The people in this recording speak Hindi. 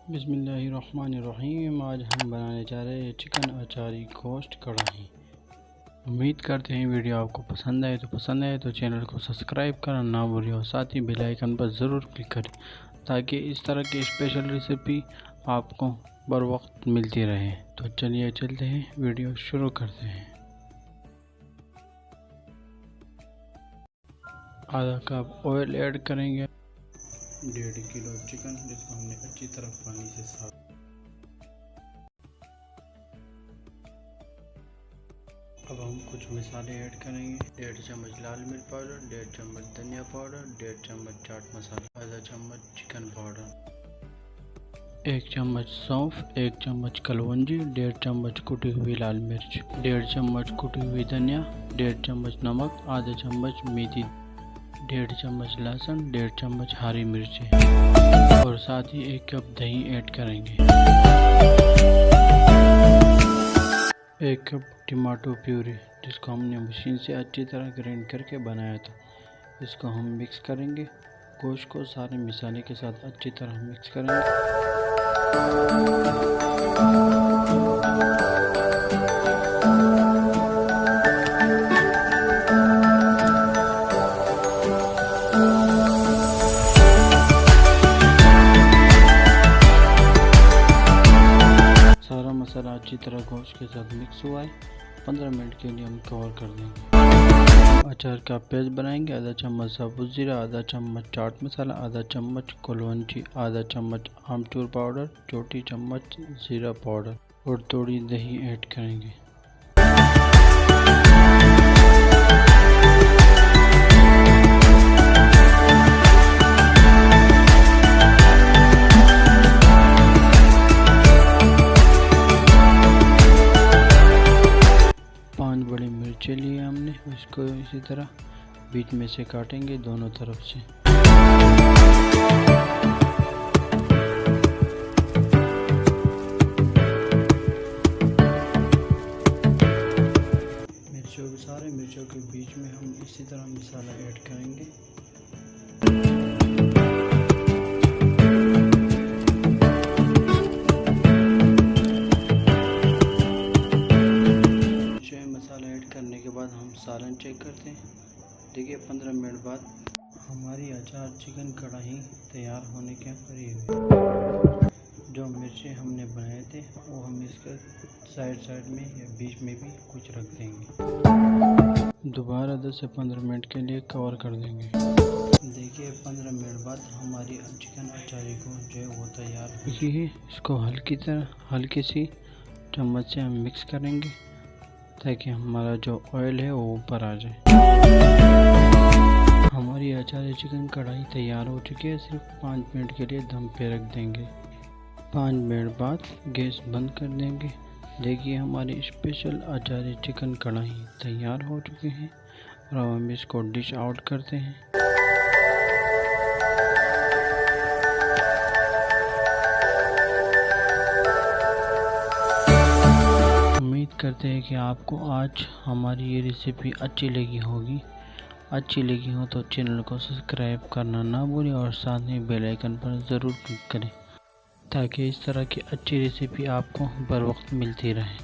बिस्मिल्लाहिर्रहमानिर्रहीम। आज हम बनाने जा रहे हैं चिकन अचारी गोश्त कढ़ाई। उम्मीद करते हैं वीडियो आपको पसंद आए तो चैनल को सब्सक्राइब करना ना भूलिए और साथ ही बेल आइकन पर ज़रूर क्लिक करें ताकि इस तरह की स्पेशल रेसिपी आपको बर वक्त मिलती रहे। तो चलिए चलते हैं, वीडियो शुरू करते हैं। आधा कप ऑयल ऐड करेंगे। 1.5 किलो चिकन जिसको हमने अच्छी तरह पानी से साफ। अब हम कुछ मसाले ऐड करेंगे। 1.5 चम्मच लाल मिर्च पाउडर, 1.5 चम्मच धनिया पाउडर, 1.5 चम्मच चाट मसाला, आधा चम्मच चिकन पाउडर, 1 चम्मच सौंफ, 1 चम्मच कलौंजी, 1.5 चम्मच कुटी हुई लाल मिर्च, 1.5 चम्मच कुटी हुई धनिया, 1.5 चम्मच नमक, आधा चम्मच मेथी, 1.5 चम्मच लहसुन, 1.5 चम्मच हरी मिर्ची और साथ ही 1 कप दही ऐड करेंगे। 1 कप टमाटो प्यूरी जिसको हमने मशीन से अच्छी तरह ग्राइंड करके बनाया था, इसको हम मिक्स करेंगे। गोश्त को सारे मसाले के साथ अच्छी तरह मिक्स करेंगे। सारा मसाला अच्छी तरह गोश्त के साथ मिक्स हुआ है। 15 मिनट के लिए हम कवर कर देंगे। अचार का पेस्ट बनाएंगे। आधा चम्मच साबुत जीरा, आधा चम्मच चाट मसाला, आधा चम्मच कलौंजी, आधा चम्मच आमचूर पाउडर, छोटी चम्मच जीरा पाउडर और थोड़ी दही ऐड करेंगे। बड़ी मिर्चें लिए हमने, इसको इसी तरह बीच में से काटेंगे दोनों तरफ से। सारे मिर्चों के बीच में हम इसी तरह मसाला ऐड करेंगे। करने के बाद हम सालन चेक करते हैं। देखिए 15 मिनट बाद हमारी अचार चिकन कढ़ाई तैयार होने के करीब है। जो मिर्चें हमने बनाए थे वो हम इसके साइड में या बीच में भी कुछ रख देंगे। दोबारा 10 से 15 मिनट के लिए कवर कर देंगे। देखिए 15 मिनट बाद हमारी चिकन अचारी को जो है वो तैयार हो गई है। इसको हल्की सी चम्मच से हम मिक्स करेंगे ताकि हमारा जो ऑयल है वो ऊपर आ जाए। हमारी अचारी चिकन कढ़ाई तैयार हो चुकी है। सिर्फ 5 मिनट के लिए दम पे रख देंगे। 5 मिनट बाद गैस बंद कर देंगे। देखिए हमारी स्पेशल अचारी चिकन कढ़ाई तैयार हो चुकी है और अब हम इसको डिश आउट करते हैं। करते हैं कि आपको आज हमारी ये रेसिपी अच्छी लगी होगी। अच्छी लगी हो तो चैनल को सब्सक्राइब करना ना भूलें और साथ में बेल आइकन पर ज़रूर क्लिक करें ताकि इस तरह की अच्छी रेसिपी आपको बर वक्त मिलती रहे।